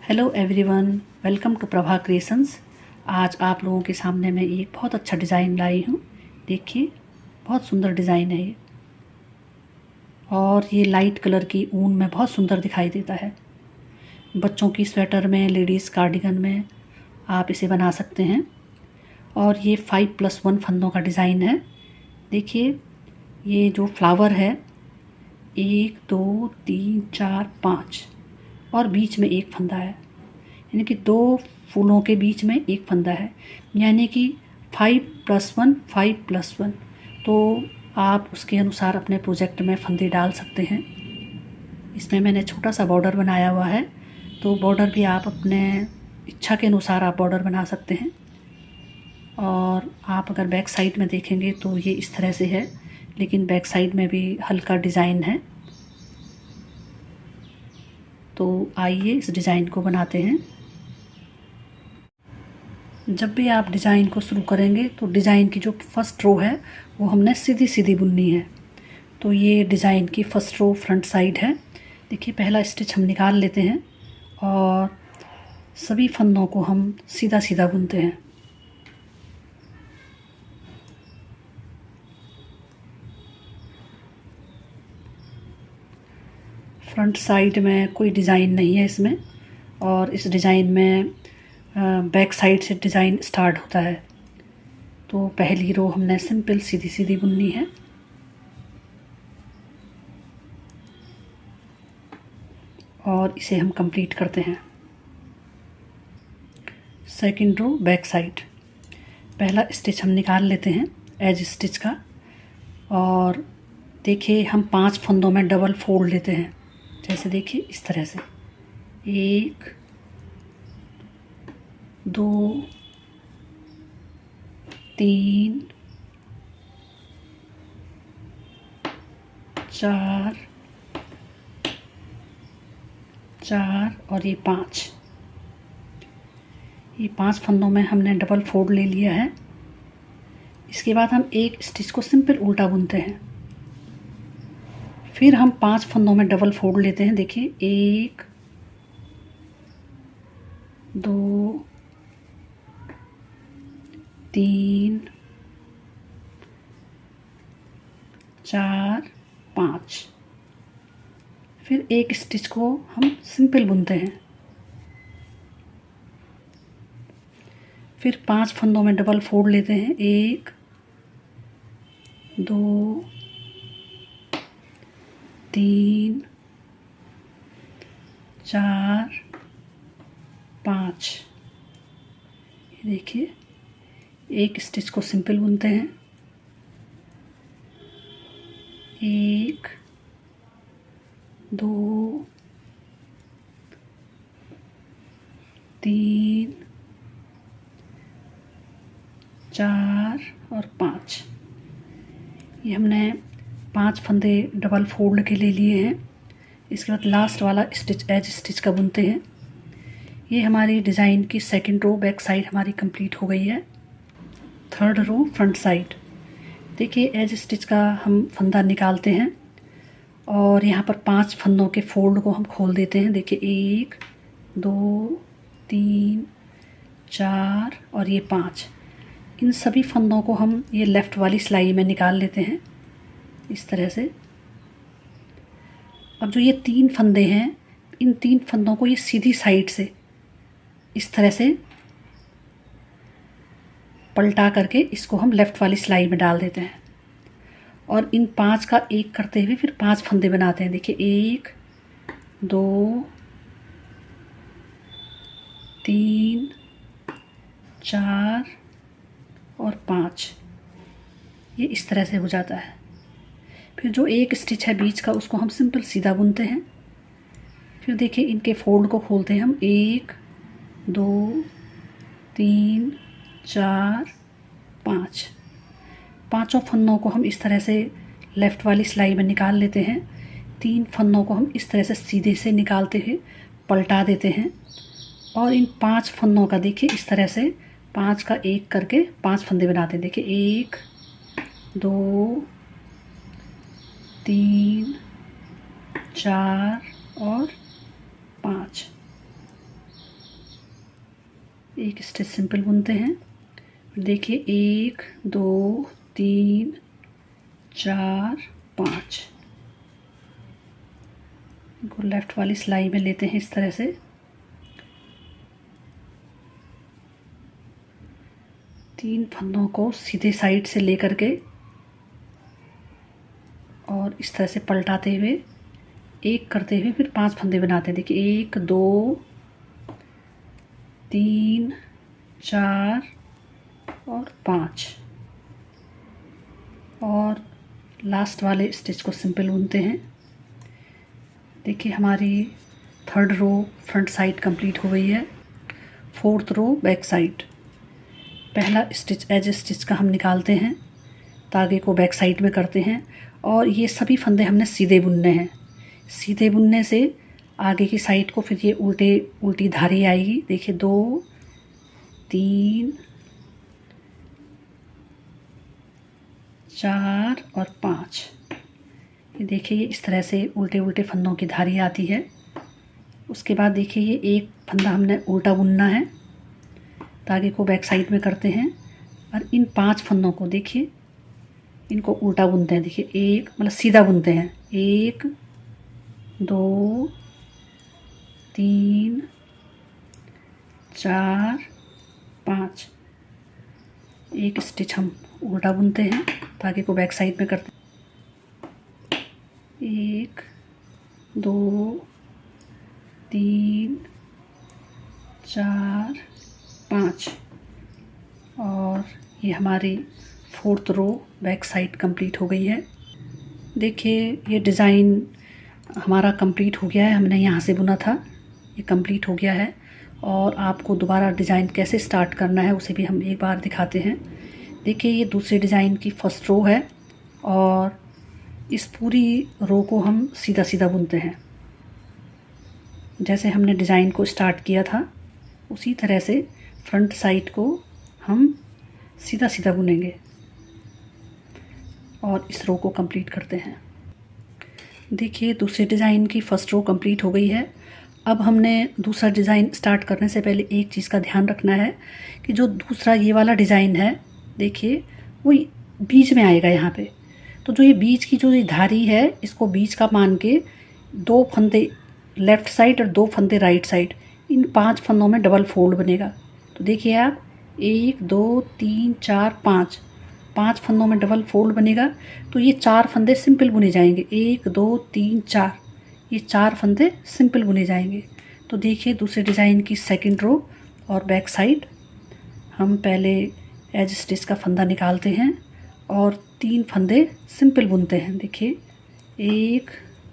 Hello everyone, welcome to Prabha creations. आज आप लोगों के सामने मैं एक बहुत अच्छा डिज़ाइन लाई हूँ। देखिए, बहुत सुंदर डिज़ाइन है ये, और ये लाइट कलर की ऊन में बहुत सुंदर दिखाई देता है। बच्चों की स्वेटर में, लेडीज़ कार्डिगन में आप इसे बना सकते हैं। और ये 5+1 फंदों का डिज़ाइन है। देखिए, ये जो फ्लावर है 1 2 3 4 5 और बीच में एक फंदा है, यानी कि 2 फूलों के बीच में एक फंदा है, यानी कि 5+1 5+1। तो आप उसके अनुसार अपने प्रोजेक्ट में फंदे डाल सकते हैं। इसमें मैंने छोटा सा बॉर्डर बनाया हुआ है, तो बॉर्डर भी आप अपने इच्छा के अनुसार आप बॉर्डर बना सकते हैं। और आप अगर बैक साइड में देखेंगे तो ये इस तरह से है, लेकिन बैक साइड में भी हल्का डिज़ाइन है। तो आइए इस डिज़ाइन को बनाते हैं। जब भी आप डिज़ाइन को शुरू करेंगे तो डिज़ाइन की जो फर्स्ट रो है वो हमने सीधी सीधी बुननी है। तो ये डिज़ाइन की फर्स्ट रो फ्रंट साइड है। देखिए, पहला स्टिच हम निकाल लेते हैं और सभी फंदों को हम सीधा सीधा बुनते हैं। फ्रंट साइड में कोई डिज़ाइन नहीं है इसमें, और इस डिज़ाइन में बैक साइड से डिज़ाइन स्टार्ट होता है। तो पहली रो हमने सिंपल सीधी सीधी बुननी है, और इसे हम कंप्लीट करते हैं। सेकंड रो बैक साइड, पहला स्टिच हम निकाल लेते हैं एज स्टिच का, और देखिए हम 5 फंदों में डबल फोल्ड लेते हैं। जैसे देखिए इस तरह से 1 2 3 4 4 और ये 5। ये 5 फंदों में हमने डबल फोल्ड ले लिया है। इसके बाद हम एक स्टिच को सिंपल उल्टा बुनते हैं। फिर हम 5 फंदों में डबल फोल्ड लेते हैं। देखिए 1 2 3 4 5। फिर एक स्टिच को हम सिंपल बुनते हैं। फिर 5 फंदों में डबल फोल्ड लेते हैं। 1 2 3 4 5। ये देखिए, एक स्टिच को सिंपल बुनते हैं। 1 2 3 4 और 5। ये हमने 5 फंदे डबल फोल्ड के ले लिए हैं। इसके बाद लास्ट वाला स्टिच एज स्टिच का बुनते हैं। ये हमारी डिज़ाइन की सेकंड रो बैक साइड हमारी कंप्लीट हो गई है। थर्ड रो फ्रंट साइड, देखिए एज स्टिच का हम फंदा निकालते हैं, और यहाँ पर 5 फंदों के फोल्ड को हम खोल देते हैं। देखिए 1 2 3 4 और ये 5। इन सभी फंदों को हम ये लेफ़्ट वाली सिलाई में निकाल लेते हैं इस तरह से। अब जो ये 3 फंदे हैं, इन 3 फंदों को ये सीधी साइड से इस तरह से पलटा करके इसको हम लेफ़्ट वाली सिलाई में डाल देते हैं, और इन 5 का एक करते हुए फिर 5 फंदे बनाते हैं। देखिए 1 2 3 4 और 5। ये इस तरह से हो जाता है। फिर जो एक स्टिच है बीच का, उसको हम सिंपल सीधा बुनते हैं। फिर देखिए इनके फोल्ड को खोलते हैं हम। 1 2 3 4 5। पांचों फंदों को हम इस तरह से लेफ़्ट वाली सिलाई में निकाल लेते हैं। 3 फंदों को हम इस तरह से सीधे से निकालते हुए पलटा देते हैं, और इन 5 फंदों का देखिए इस तरह से 5 का एक करके 5 फंदे बनाते हैं। देखिए 1 2 3 4 और 5। एक स्टिच सिंपल बुनते हैं। देखिए 1 2 3 4 5। इनको लेफ़्ट वाली सिलाई में लेते हैं इस तरह से। तीन फंदों को सीधे साइड से लेकर के और इस तरह से पलटाते हुए एक करते हुए फिर 5 फंदे बनाते हैं। देखिए 1 2 3 4 और 5 और लास्ट वाले स्टिच को सिंपल बुनते हैं। देखिए हमारी 3rd रो फ्रंट साइड कंप्लीट हो गई है। 4th रो बैक साइड। पहला स्टिच एज स्टिच का हम निकालते हैं, धागे को बैक साइड में करते हैं और ये सभी फंदे हमने सीधे बुनने हैं। सीधे बुनने से आगे की साइड को फिर ये उल्टी धारी आएगी। देखिए 2 3 4 और 5। ये देखिए ये इस तरह से उल्टे फंदों की धारी आती है। उसके बाद देखिए ये एक फंदा हमने उल्टा बुनना है, धागे को बैक साइड में करते हैं और इन 5 फंदों को देखिए इनको उल्टा बुनते हैं। देखिए एक मतलब सीधा बुनते हैं। 1 2 3 4 5। एक स्टिच हम उल्टा बुनते हैं, धागे को बैक साइड में करते हैं। 1 2 3 4 5 और ये हमारी 4th रो बैक साइड कंप्लीट हो गई है। देखिए ये डिज़ाइन हमारा कंप्लीट हो गया है। हमने यहाँ से बुना था, ये कंप्लीट हो गया है। और आपको दोबारा डिज़ाइन कैसे स्टार्ट करना है उसे भी हम एक बार दिखाते हैं। देखिए ये दूसरे डिज़ाइन की 1st रो है और इस पूरी रो को हम सीधा सीधा बुनते हैं। जैसे हमने डिज़ाइन को स्टार्ट किया था उसी तरह से फ्रंट साइड को हम सीधा सीधा बुनेंगे और इस रो को कंप्लीट करते हैं। देखिए दूसरे डिज़ाइन की 1st रो कंप्लीट हो गई है। अब हमने दूसरा डिज़ाइन स्टार्ट करने से पहले एक चीज़ का ध्यान रखना है कि जो दूसरा ये वाला डिज़ाइन है देखिए वो बीच में आएगा यहाँ पे। तो जो ये बीच की जो ये धारी है इसको बीच का मान के 2 फंदे लेफ़्ट साइड और 2 फंदे राइट साइड, इन 5 फंदों में डबल फोल्ड बनेगा। तो देखिए आप 1 2 3 4 5 फंदों में डबल फोल्ड बनेगा। तो ये 4 फंदे सिंपल बुने जाएंगे। 1 2 3 4, ये 4 फंदे सिंपल बुने जाएंगे। तो देखिए दूसरे डिज़ाइन की 2nd रो और बैक साइड हम पहले एज स्टिच का फंदा निकालते हैं और 3 फंदे सिंपल बुनते हैं। देखिए 1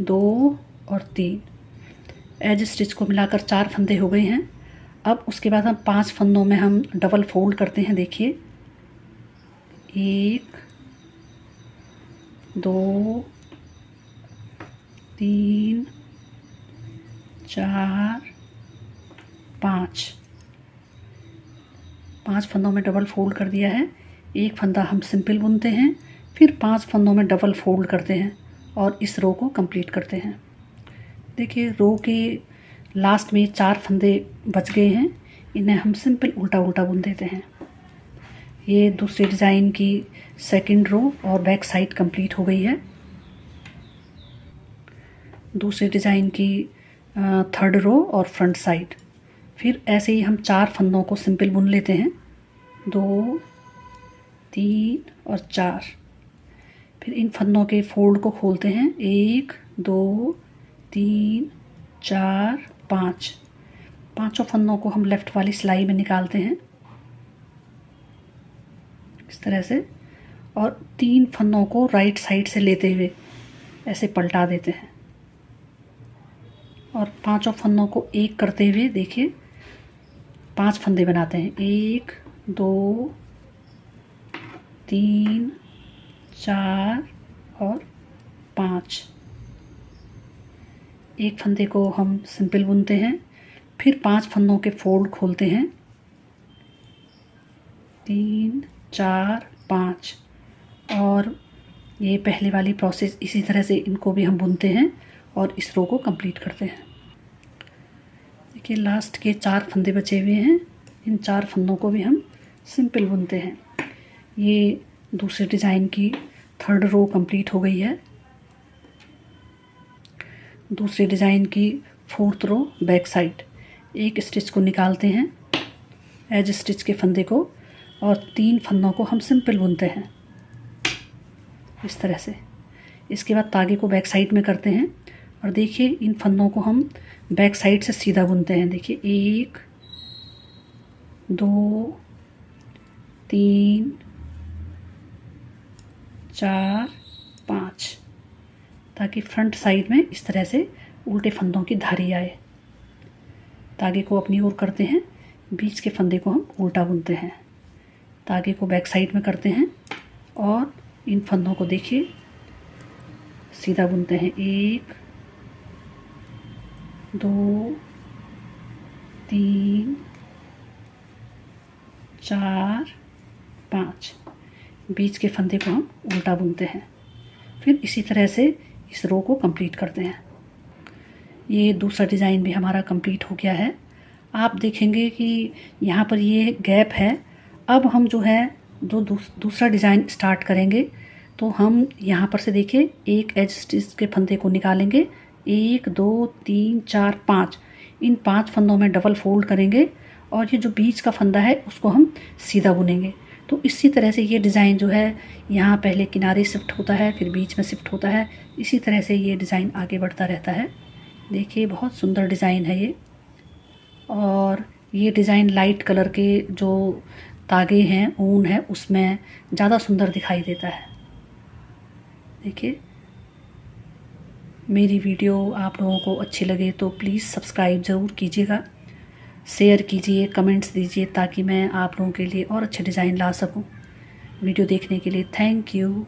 2 और 3, एज स्टिच को मिलाकर 4 फंदे हो गए हैं। अब उसके बाद हम 5 फंदों में हम डबल फोल्ड करते हैं। देखिए 1 2 3 4 5 फंदों में डबल फोल्ड कर दिया है। एक फंदा हम सिंपल बुनते हैं, फिर 5 फंदों में डबल फोल्ड करते हैं और इस रो को कंप्लीट करते हैं। देखिए रो के लास्ट में 4 फंदे बच गए हैं, इन्हें हम सिंपल उल्टा बुन देते हैं। ये दूसरे डिज़ाइन की 2nd रो और बैक साइड कंप्लीट हो गई है। दूसरे डिज़ाइन की 3rd रो और फ्रंट साइड। फिर ऐसे ही हम 4 फंदों को सिंपल बुन लेते हैं, 2 3 और 4। फिर इन फंदों के फोल्ड को खोलते हैं, 1 2 3 4 5। पांचों फंदों को हम लेफ़्ट वाली सिलाई में निकालते हैं इस तरह से और 3 फंदों को राइट साइड से लेते हुए ऐसे पलटा देते हैं और पांचों फंदों को एक करते हुए देखिए 5 फंदे बनाते हैं। 1 2 3 4 और 5। एक फंदे को हम सिंपल बुनते हैं, फिर 5 फंदों के फोल्ड खोलते हैं, 3 4 5 और ये पहले वाली प्रोसेस इसी तरह से इनको भी हम बुनते हैं और इस रो को कंप्लीट करते हैं। देखिए लास्ट के 4 फंदे बचे हुए हैं, इन 4 फंदों को भी हम सिंपल बुनते हैं। ये दूसरे डिज़ाइन की 3rd रो कंप्लीट हो गई है। दूसरे डिज़ाइन की 4th रो बैक साइड, एक स्टिच को निकालते हैं एज स्टिच के फंदे को और 3 फंदों को हम सिंपल बुनते हैं इस तरह से। इसके बाद तागे को बैक साइड में करते हैं और देखिए इन फंदों को हम बैक साइड से सीधा बुनते हैं। देखिए 1 2 3 4 5, ताकि फ्रंट साइड में इस तरह से उल्टे फंदों की धारी आए। तागे को अपनी ओर करते हैं, बीच के फंदे को हम उल्टा बुनते हैं। तागे को बैक साइड में करते हैं और इन फंदों को देखिए सीधा बुनते हैं। 1 2 3 4 5, बीच के फंदे को हम उल्टा बुनते हैं। फिर इसी तरह से इस रो को कंप्लीट करते हैं। ये दूसरा डिज़ाइन भी हमारा कंप्लीट हो गया है। आप देखेंगे कि यहाँ पर ये गैप है। अब हम जो है दूसरा डिज़ाइन स्टार्ट करेंगे तो हम यहाँ पर से देखिए एक एज स्टिच के फंदे को निकालेंगे। 1 2 3 4 5, इन 5 फंदों में डबल फोल्ड करेंगे और ये जो बीच का फंदा है उसको हम सीधा बुनेंगे। तो इसी तरह से ये डिज़ाइन जो है यहाँ पहले किनारे शिफ्ट होता है, फिर बीच में शिफ्ट होता है। इसी तरह से ये डिज़ाइन आगे बढ़ता रहता है। देखिए बहुत सुंदर डिज़ाइन है ये। और ये डिज़ाइन लाइट कलर के जो तागे हैं, ऊन है, उसमें ज़्यादा सुंदर दिखाई देता है। देखिए मेरी वीडियो आप लोगों को अच्छी लगे तो प्लीज़ सब्सक्राइब ज़रूर कीजिएगा, शेयर कीजिए, कमेंट्स दीजिए ताकि मैं आप लोगों के लिए और अच्छे डिज़ाइन ला सकूं। वीडियो देखने के लिए थैंक यू।